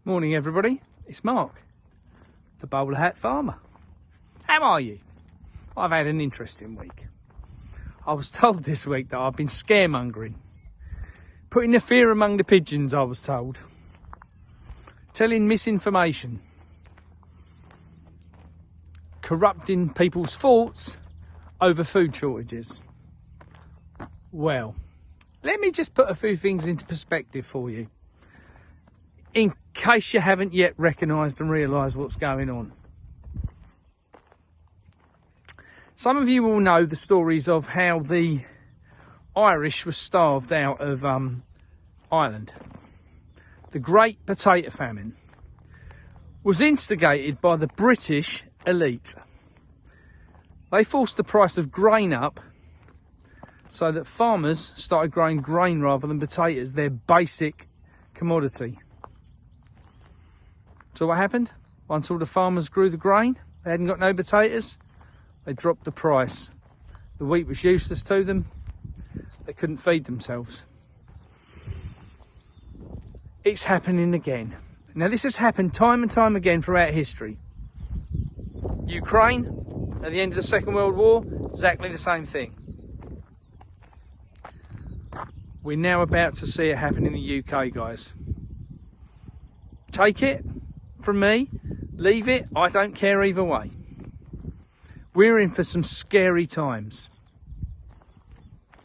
Morning everybody, it's Mark, the Bowlerhat Farmer. How are you? I've had an interesting week. I was told this week that I've been scaremongering, putting the fear among the pigeons, I was told, telling misinformation, corrupting people's thoughts over food shortages. Well, let me just put a few things into perspective for you, in case you haven't yet recognised and realised what's going on. Some of you will know the stories of how the Irish were starved out of Ireland. The Great Potato Famine was instigated by the British elite. They forced the price of grain up so that farmers started growing grain rather than potatoes, their basic commodity. So what happened? Once all the farmers grew the grain, they hadn't got no potatoes, they dropped the price. The wheat was useless to them, they couldn't feed themselves. It's happening again. Now this has happened time and time again throughout history. Ukraine, at the end of the Second World War, exactly the same thing. We're now about to see it happen in the UK, guys. Take it from me, leave it, I don't care either way. We're in for some scary times.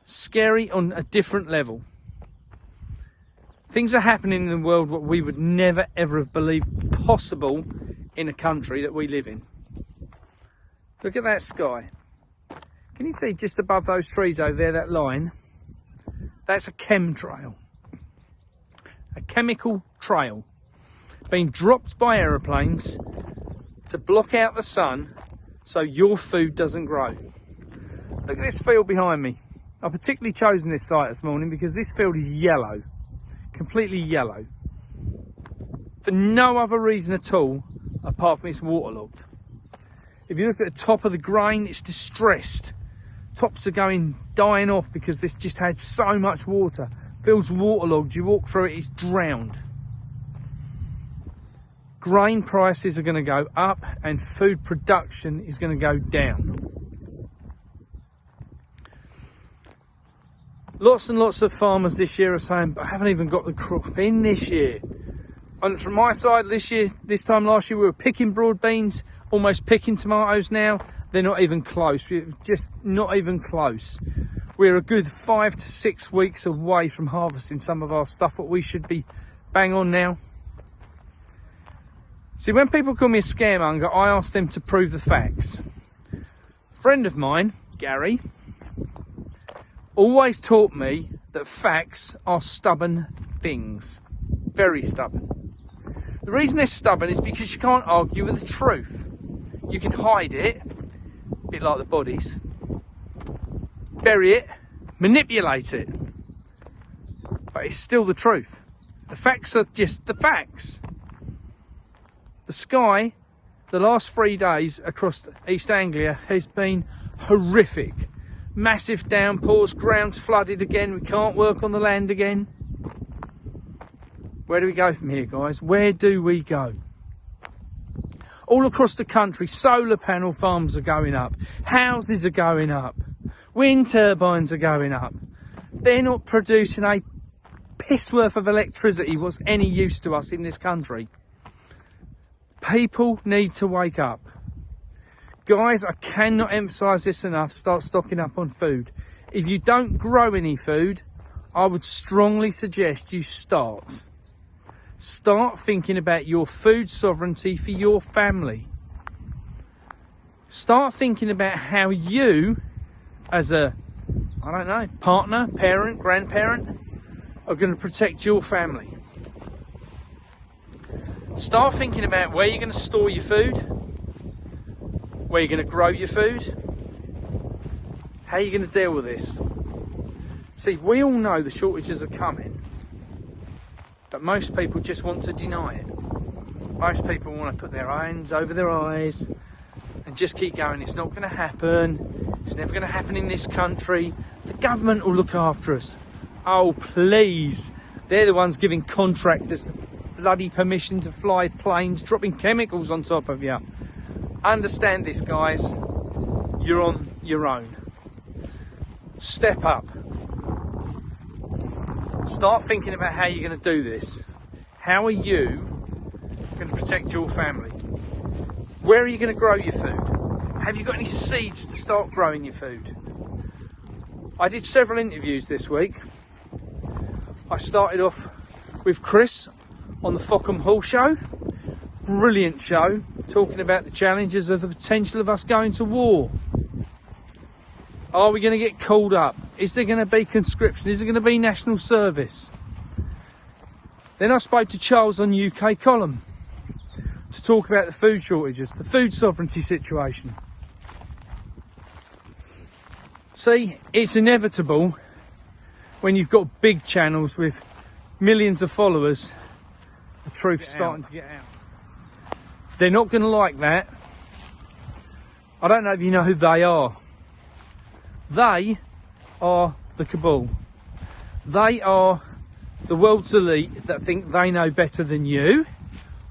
Scary on a different level. Things are happening in the world what we would never ever have believed possible in a country that we live in. Look at that sky. Can you see just above those trees over there, that line? That's a chemtrail. A chemical trail being dropped by aeroplanes to block out the sun so your food doesn't grow. Look at this field behind me. I've particularly chosen this site this morning because this field is yellow, completely yellow, for no other reason at all apart from it's waterlogged. If you look at the top of the grain, it's distressed. Tops are dying off because this just had so much water. Field's waterlogged, you walk through it, it's drowned. Grain prices are going to go up and food production is going to go down. Lots and lots of farmers this year are saying, but I haven't even got the crop in this year. And from my side this time last year, we were picking broad beans, almost picking tomatoes now. They're not even close, we're just not even close. We're a good 5 to 6 weeks away from harvesting some of our stuff, what we should be bang on now. See, when people call me a scaremonger, I ask them to prove the facts. A friend of mine, Gary, always taught me that facts are stubborn things. Very stubborn. The reason they're stubborn is because you can't argue with the truth. You can hide it, a bit like the bodies, bury it, manipulate it, but it's still the truth. The facts are just the facts. The sky, the last 3 days across East Anglia has been horrific. Massive downpours, ground's flooded again, we can't work on the land again. Where do we go from here, guys? Where do we go? All across the country, solar panel farms are going up, houses are going up, wind turbines are going up. They're not producing a piss worth of electricity what's any use to us in this country. People need to wake up. Guys, I cannot emphasise this enough, start stocking up on food. If you don't grow any food, I would strongly suggest you start. Start thinking about your food sovereignty for your family. Start thinking about how you, as a, I don't know, partner, parent, grandparent, are going to protect your family. Start thinking about where you're going to store your food, where you're going to grow your food, how you're going to deal with this. See, we all know the shortages are coming, but most people just want to deny it. Most people want to put their hands over their eyes and just keep going. It's not going to happen. It's never going to happen in this country. The government will look after us. Oh, please. They're the ones giving contractors bloody permission to fly planes dropping chemicals on top of you. Understand this, guys. You're on your own. Step up. Start thinking about how you're going to do this. How are you going to protect your family? Where are you going to grow your food? Have you got any seeds to start growing your food? I did several interviews this week. I started off with Chris on the Fockham Hall show. Brilliant show, talking about the challenges of the potential of us going to war. Are we going to get called up? Is there going to be conscription? Is there going to be national service? Then I spoke to Charles on UK Column to talk about the food shortages, the food sovereignty situation. See, it's inevitable when you've got big channels with millions of followers, the truth's starting to get out. They're not going to like that. I don't know if you know who they are. They are the cabal. They are the world's elite that think they know better than you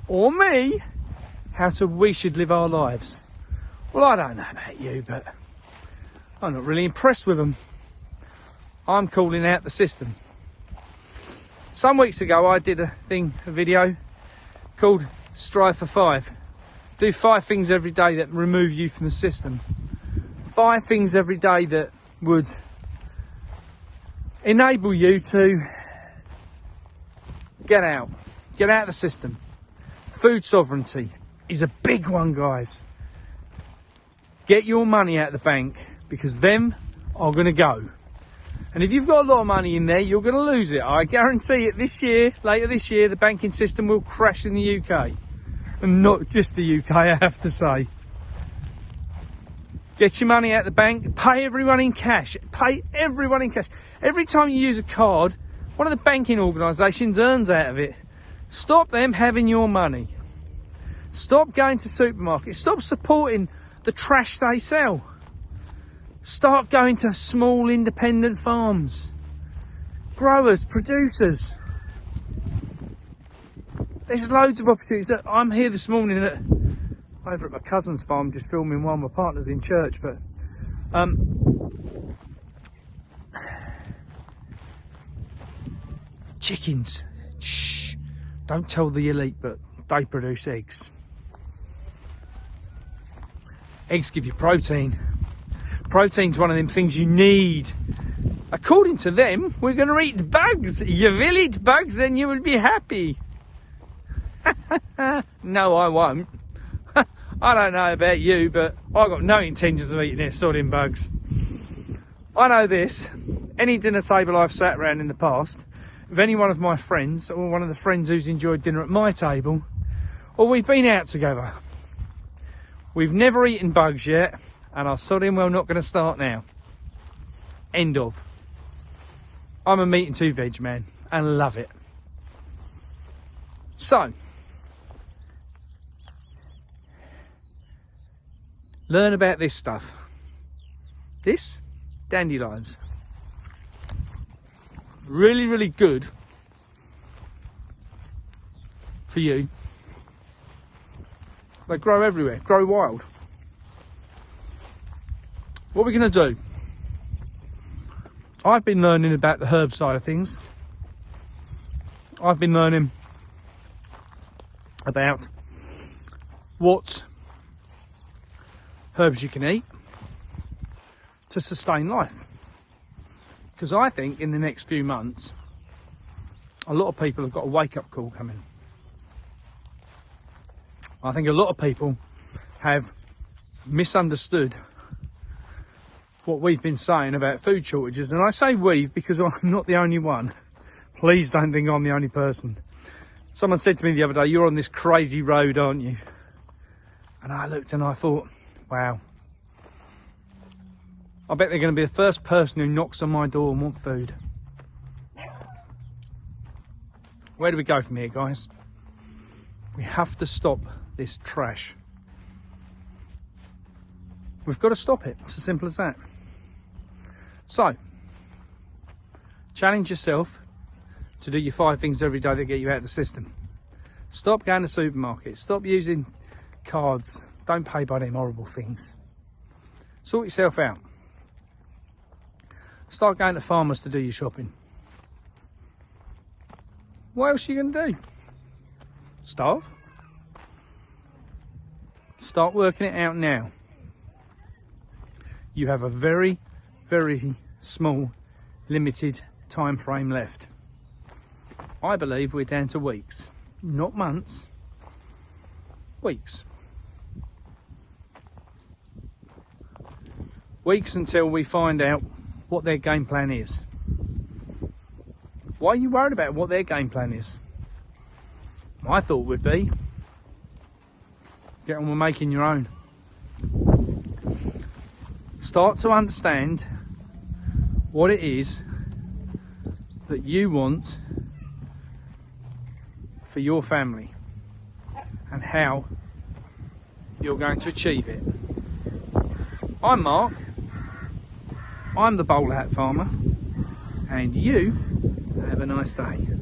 or me how we should live our lives. Well, I don't know about you, but I'm not really impressed with them. I'm calling out the system. Some weeks ago I did a video called Strive for 5. Do 5 things every day that remove you from the system. 5 things every day that would enable you to get out of the system. Food sovereignty is a big one, guys. Get your money out of the bank, because them are going to go. And if you've got a lot of money in there, you're going to lose it. I guarantee it. This year, later this year, the banking system will crash in the UK. And not just the UK, I have to say. Get your money out of the bank, pay everyone in cash. Pay everyone in cash. Every time you use a card, one of the banking organisations earns out of it. Stop them having your money. Stop going to supermarkets. Stop supporting the trash they sell. Start going to small independent farms. Growers, producers. There's loads of opportunities. I'm here this morning over at my cousin's farm, just filming while my partner's in church, but chickens. Shh. Don't tell the elite, but they produce eggs. Eggs give you protein. Protein's one of them things you need. According to them, we're going to eat bugs. You will eat bugs, then you will be happy. No, I won't. I don't know about you, but I've got no intentions of eating their sodding bugs. I know this. Any dinner table I've sat around in the past, with any one of my friends, or one of the friends who's enjoyed dinner at my table, or we've been out together, we've never eaten bugs yet, and I'm sodding well not going to start now. End of. I'm a meat and 2 veg man, and love it. So, learn about this stuff. This, dandelions. Really, really good for you. They grow everywhere, grow wild. What we're going to do, I've been learning about the herb side of things. I've been learning about what herbs you can eat to sustain life, because I think in the next few months a lot of people have got a wake-up call coming. I think a lot of people have misunderstood what we've been saying about food shortages, and I say we because I'm not the only one. Please don't think I'm the only person. Someone said to me the other day, "You're on this crazy road, aren't you?" And I looked and I thought, wow, I bet they're going to be the first person who knocks on my door and wants food. Where do we go from here, guys? We have to stop this trash. We've got to stop it. It's as simple as that. So, challenge yourself to do your 5 things every day that get you out of the system. Stop going to supermarkets. Stop using cards. Don't pay by them horrible things. Sort yourself out. Start going to farmers to do your shopping. What else are you going to do? Starve? Start working it out now. You have a very, very small, limited time frame left. I believe we're down to weeks, not months, weeks. Weeks until we find out what their game plan is. Why are you worried about what their game plan is? My thought would be, get on with making your own. Start to understand what it is that you want for your family and how you're going to achieve it. I'm Mark, I'm the Bowlerhat Farmer, and you have a nice day.